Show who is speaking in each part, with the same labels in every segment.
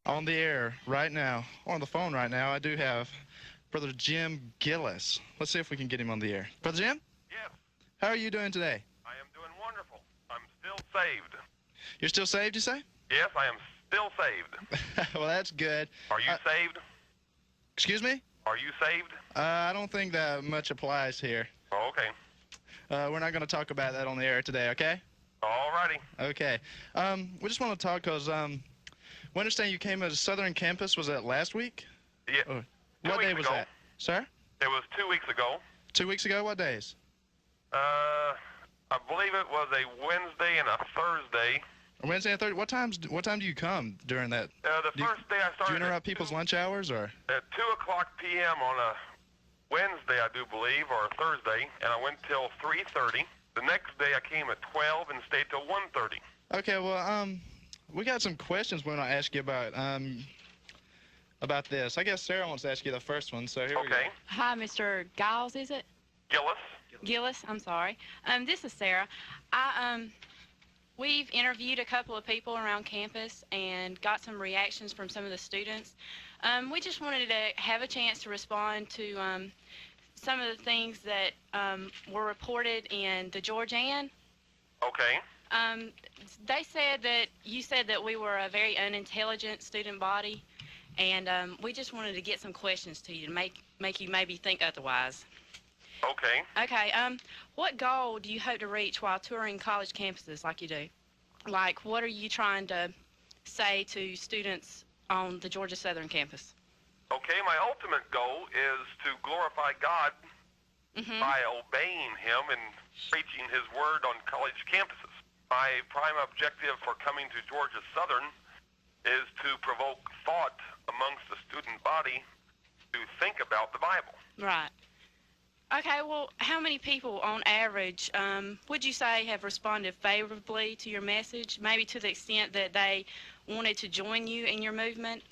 Speaker 1: On the air right now, on the phone right now, I do have Brother Jim Gilles. Let's see if we can get him on the air. Brother Jim?
Speaker 2: Yes,
Speaker 1: How are you doing today?
Speaker 2: I am doing wonderful. I'm still saved.
Speaker 1: You're still saved, you say?
Speaker 2: Yes, I am still saved.
Speaker 1: Well, that's good.
Speaker 2: Are you saved?
Speaker 1: Excuse me?
Speaker 2: Are you saved?
Speaker 1: I don't think that much applies here.
Speaker 2: Oh, okay.
Speaker 1: We're not going to talk about that on the air today, okay?
Speaker 2: All righty.
Speaker 1: Okay. We just want to talk because we understand you came to the Southern Campus. Was that last week?
Speaker 2: Yeah.
Speaker 1: Oh,
Speaker 2: Two
Speaker 1: what
Speaker 2: weeks
Speaker 1: day was
Speaker 2: ago.
Speaker 1: that? Sir?
Speaker 2: It was 2 weeks ago.
Speaker 1: 2 weeks ago? What days?
Speaker 2: I believe it was a Wednesday and a Thursday.
Speaker 1: A Wednesday and Thursday? What time do you come during that?
Speaker 2: The first day I started.
Speaker 1: Do you interrupt people's lunch hours or?
Speaker 2: At 2 o'clock p.m. on a Wednesday, I do believe, or a Thursday, and I went till 3:30. The next day I came at 12 and stayed till 1:30.
Speaker 1: Okay, well, we got some questions we want to ask you about this. I guess Sarah wants to ask you the first one, so here we go.
Speaker 2: Okay.
Speaker 3: Hi, Mr. Giles, is it?
Speaker 2: Gilles.
Speaker 3: Gilles, I'm sorry. This is Sarah. We've interviewed a couple of people around campus and got some reactions from some of the students. We just wanted to have a chance to respond to some of the things that were reported in the Georgian.
Speaker 2: Okay.
Speaker 3: They said that you said that we were a very unintelligent student body, and we just wanted to get some questions to you to make you maybe think otherwise.
Speaker 2: Okay.
Speaker 3: Okay, what goal do you hope to reach while touring college campuses like you do? Like, what are you trying to say to students on the Georgia Southern campus?
Speaker 2: Okay, my ultimate goal is to glorify God by obeying Him and preaching His word on college campuses. My prime objective for coming to Georgia Southern is to provoke thought amongst the student body to think about the Bible.
Speaker 3: Right. Okay, well, how many people on average would you say have responded favorably to your message, maybe to the extent that they wanted to join you in your movement?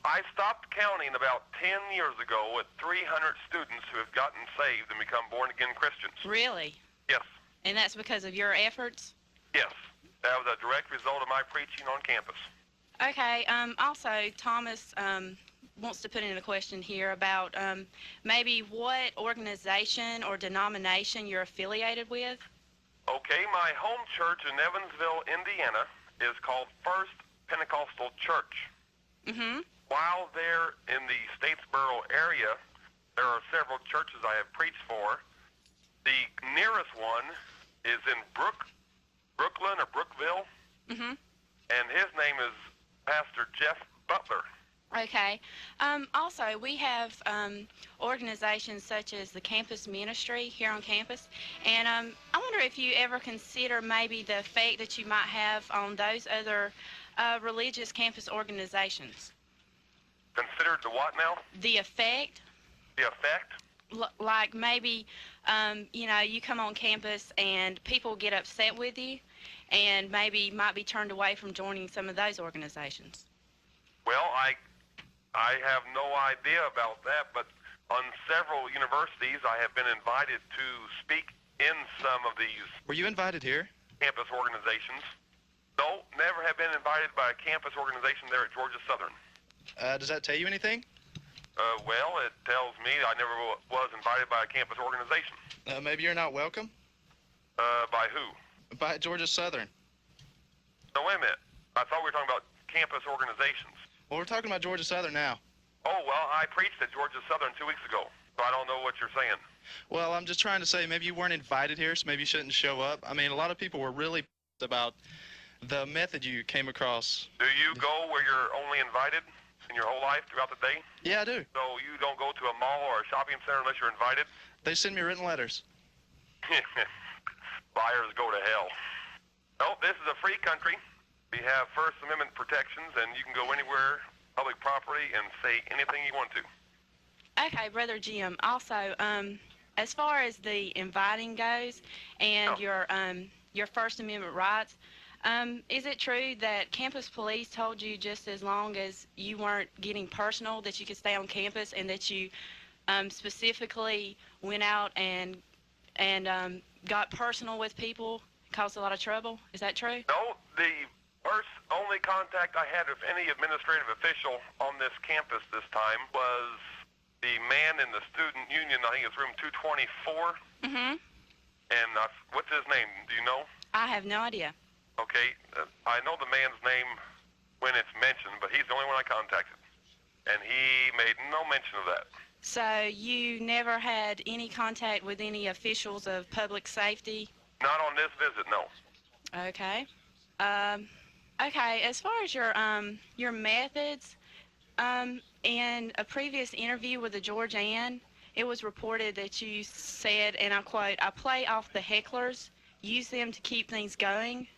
Speaker 2: I stopped counting about 10 years ago at 300 students who have gotten saved and become born-again Christians.
Speaker 3: Really?
Speaker 2: Yes.
Speaker 3: And that's because of your efforts?
Speaker 2: Yes. That was a direct result of my preaching on campus.
Speaker 3: Okay, also, Thomas wants to put in a question here about maybe what organization or denomination you're affiliated with.
Speaker 2: Okay, my home church in Evansville, Indiana, is called First Pentecostal Church. While there in the Statesboro area, there are several churches I have preached for. The nearest one is in Brooklyn or Brookville, and his name is Pastor Jeff Butler.
Speaker 3: Okay. Also, we have organizations such as the Campus Ministry here on campus, and I wonder if you ever consider maybe the effect that you might have on those other religious campus organizations.
Speaker 2: Considered the what now?
Speaker 3: The effect?
Speaker 2: The effect?
Speaker 3: Like maybe, you know, you come on campus and people get upset with you and maybe might be turned away from joining some of those organizations.
Speaker 2: Well, I have no idea about that, but on several universities I have been invited to speak in some of these.
Speaker 1: Were you invited here?
Speaker 2: Campus organizations. No, never have been invited by a campus organization there at Georgia Southern.
Speaker 1: Does that tell you anything?
Speaker 2: Well, it tells me I never was invited by a campus organization.
Speaker 1: Maybe you're not welcome?
Speaker 2: By who?
Speaker 1: By Georgia Southern.
Speaker 2: No, wait a minute. I thought we were talking about campus organizations.
Speaker 1: Well, we're talking about Georgia Southern now.
Speaker 2: Oh, well, I preached at Georgia Southern 2 weeks ago, so I don't know what you're saying.
Speaker 1: Well, I'm just trying to say maybe you weren't invited here, so maybe you shouldn't show up. I mean, a lot of people were really about the method you came across.
Speaker 2: Do you go where you're only invited in your whole life throughout the day?
Speaker 1: Yeah, I do.
Speaker 2: So you don't go to a mall or a shopping center unless you're invited?
Speaker 1: They send me written letters.
Speaker 2: Liars go to hell. No, this is a free country. We have First Amendment protections, and you can go anywhere, public property, and say anything you want to.
Speaker 3: Okay, Brother Jim, also, as far as the inviting goes and your First Amendment rights, is it true that campus police told you just as long as you weren't getting personal that you could stay on campus, and that you specifically went out and got personal with people, caused a lot of trouble? Is that true?
Speaker 2: No, the first only contact I had with any administrative official on this campus this time was the man in the student union. I think it's room 224.
Speaker 3: Mm-hmm.
Speaker 2: And what's his name? Do you know?
Speaker 3: I have no idea.
Speaker 2: Okay, I know the man's name when it's mentioned, but he's the only one I contacted. And he made no mention of that.
Speaker 3: So you never had any contact with any officials of public safety?
Speaker 2: Not on this visit, no.
Speaker 3: Okay. Okay, as far as your methods, in a previous interview with the Georgian, it was reported that you said, and I quote, "I play off the hecklers, use them to keep things going."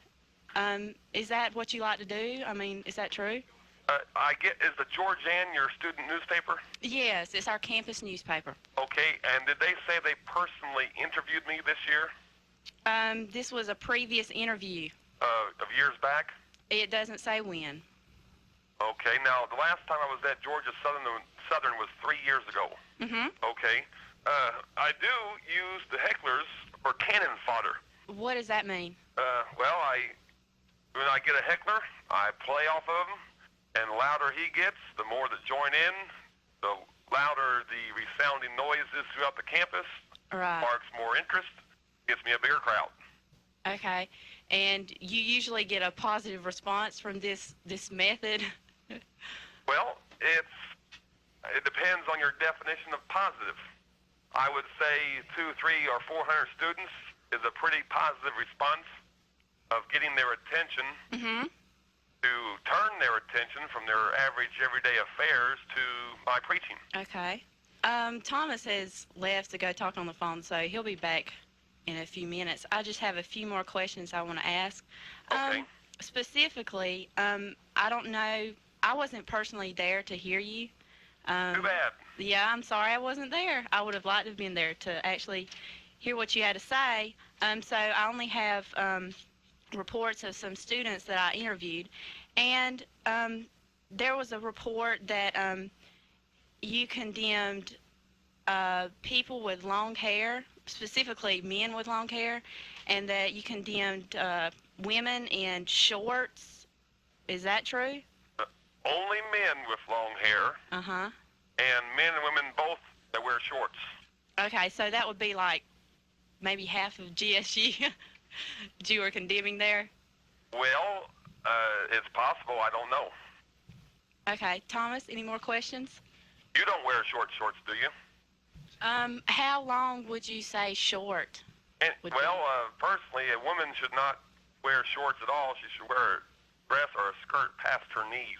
Speaker 3: Is that what you like to do? I mean, is that true?
Speaker 2: Is the Georgian your student newspaper?
Speaker 3: Yes, it's our campus newspaper.
Speaker 2: Okay, and did they say they personally interviewed me this year?
Speaker 3: This was a previous interview.
Speaker 2: Of years back?
Speaker 3: It doesn't say when.
Speaker 2: Okay, now the last time I was at Georgia Southern was 3 years ago.
Speaker 3: Mm-hmm.
Speaker 2: Okay, I do use the hecklers for cannon fodder.
Speaker 3: What does that mean?
Speaker 2: Well, when I get a heckler, I play off of him, and the louder he gets, the more that join in, the louder the resounding noise is throughout the campus.
Speaker 3: Right.
Speaker 2: Sparks more interest, gets me a bigger crowd.
Speaker 3: Okay, and you usually get a positive response from this method?
Speaker 2: Well, it depends on your definition of positive. I would say 200, 300, or 400 students is a pretty positive response of getting their attention to turn their attention from their average everyday affairs to my preaching.
Speaker 3: Okay. Thomas has left to go talk on the phone, so he'll be back in a few minutes. I just have a few more questions I want to ask.
Speaker 2: Okay.
Speaker 3: Specifically, I don't know, I wasn't personally there to hear you.
Speaker 2: Too bad.
Speaker 3: Yeah, I'm sorry I wasn't there. I would have liked to have been there to actually hear what you had to say. So I only have reports of some students that I interviewed, and there was a report that you condemned people with long hair, specifically men with long hair, and that you condemned women in shorts. Is that true?
Speaker 2: Only men with long hair.
Speaker 3: Uh-huh.
Speaker 2: And men and women both that wear shorts.
Speaker 3: Okay, so that would be like maybe half of GSU that you were condemning there?
Speaker 2: Well, it's possible. I don't know.
Speaker 3: Okay, Thomas, any more questions?
Speaker 2: You don't wear shorts, do you?
Speaker 3: How long would you say short?
Speaker 2: Personally, a woman should not wear shorts at all. She should wear a dress or a skirt past her knees.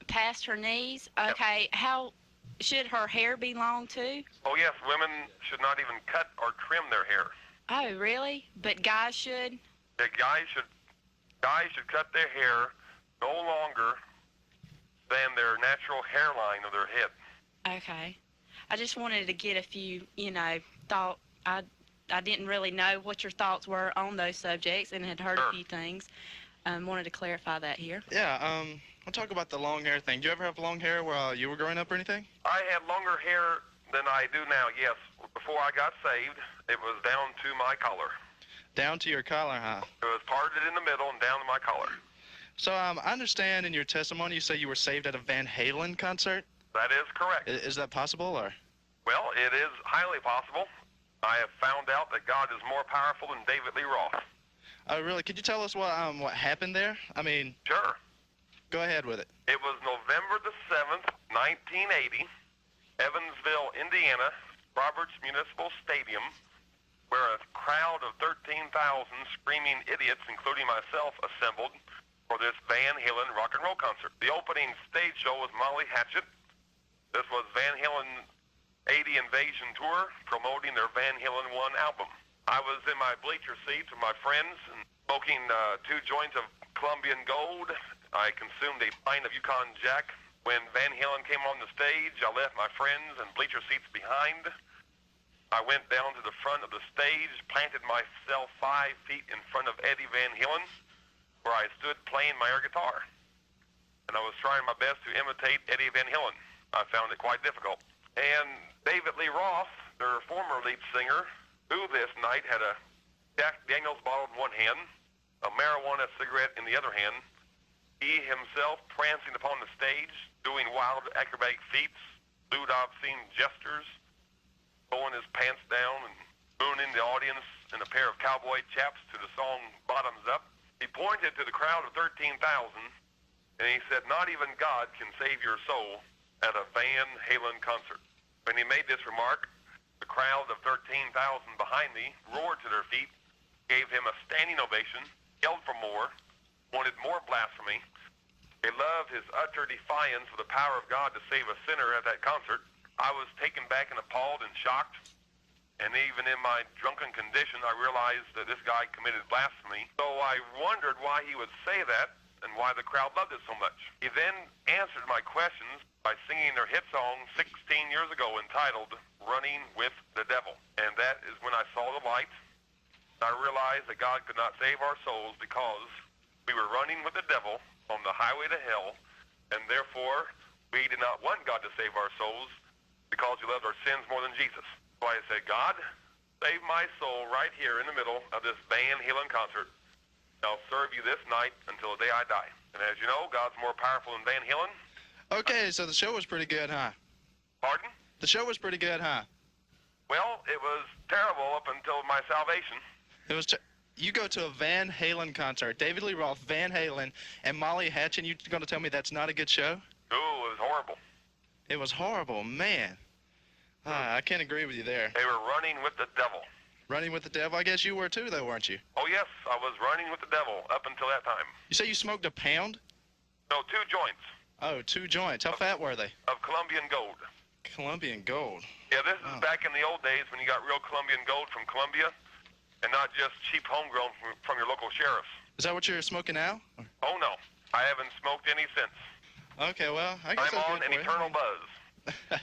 Speaker 3: Past her knees? Okay, yep. How should her hair be long too?
Speaker 2: Oh yes, women should not even cut or trim their hair.
Speaker 3: Oh really? But guys should?
Speaker 2: Yeah, guys should cut their hair no longer than their natural hairline of their head.
Speaker 3: Okay. I just wanted to get a few, thought. I didn't really know what your thoughts were on those subjects and had heard a few things. Wanted to clarify that here.
Speaker 1: Yeah, I'll talk about the long hair thing. Did you ever have long hair while you were growing up or anything?
Speaker 2: I had longer hair than I do now, yes. Before I got saved, it was down to my collar.
Speaker 1: Down to your collar, huh?
Speaker 2: It was parted in the middle and down to my collar.
Speaker 1: So I understand in your testimony you say you were saved at a Van Halen concert?
Speaker 2: That is correct.
Speaker 1: Is that possible, or?
Speaker 2: Well, it is highly possible. I have found out that God is more powerful than David Lee Roth.
Speaker 1: Oh, really? Could you tell us what happened there? I mean...
Speaker 2: Sure.
Speaker 1: Go ahead with it.
Speaker 2: It was November the 7th, 1980, Evansville, Indiana, Roberts Municipal Stadium, where a crowd of 13,000 screaming idiots, including myself, assembled for this Van Halen rock and roll concert. The opening stage show was Molly Hatchet. This was Van Halen 80 Invasion Tour, promoting their Van Halen 1 album. I was in my bleacher seats with my friends and smoking 2 joints of Colombian Gold. I consumed a pint of Yukon Jack. When Van Halen came on the stage, I left my friends and bleacher seats behind. I went down to the front of the stage, planted myself 5 feet in front of Eddie Van Halen, where I stood playing my air guitar. And I was trying my best to imitate Eddie Van Halen. I found it quite difficult. And David Lee Roth, their former lead singer, who this night had a Jack Daniels bottle in one hand, a marijuana cigarette in the other hand, He himself prancing upon the stage, doing wild acrobatic feats, lewd obscene gestures, pulling his pants down and mooning the audience in a pair of cowboy chaps to the song Bottoms Up. He pointed to the crowd of 13,000, and he said, "Not even God can save your soul at a Van Halen concert." When he made this remark, the crowd of 13,000 behind me roared to their feet, gave him a standing ovation, yelled for more, wanted more blasphemy. They loved his utter defiance of the power of God to save a sinner at that concert. I was taken back and appalled and shocked. And even in my drunken condition, I realized that this guy committed blasphemy. So I wondered why he would say that and why the crowd loved it so much. He then answered my questions by singing their hit song 16 years ago entitled Running with the Devil. And that is when I saw the light. I realized that God could not save our souls because we were running with the devil on the highway to hell, and therefore we did not want God to save our souls because we loved our sins more than Jesus. So I said, "God, save my soul right here in the middle of this Van Halen concert. I'll serve you this night until the day I die." And as you know, God's more powerful than Van Halen.
Speaker 1: Okay, so the show was pretty good, huh?
Speaker 2: Pardon?
Speaker 1: The show was pretty good, huh?
Speaker 2: Well, it was terrible up until my salvation.
Speaker 1: It was. You go to a Van Halen concert, David Lee Roth, Van Halen, and Molly Hatchin. You going to tell me that's not a good show?
Speaker 2: Ooh, it was horrible.
Speaker 1: It was horrible, man. I can't agree with you there.
Speaker 2: They were running with the devil.
Speaker 1: Running with the devil? I guess you were too, though, weren't you?
Speaker 2: Oh, yes, I was running with the devil up until that time.
Speaker 1: You say you smoked a pound?
Speaker 2: No, 2 joints.
Speaker 1: Oh, 2 joints. How fat were they?
Speaker 2: Of Colombian gold.
Speaker 1: Colombian gold.
Speaker 2: Yeah, this is back in the old days when you got real Colombian gold from Colombia and not just cheap homegrown from your local sheriffs.
Speaker 1: Is that what you're smoking now?
Speaker 2: Oh, no. I haven't smoked any since.
Speaker 1: Okay, well, I guess
Speaker 2: I'm on an eternal buzz.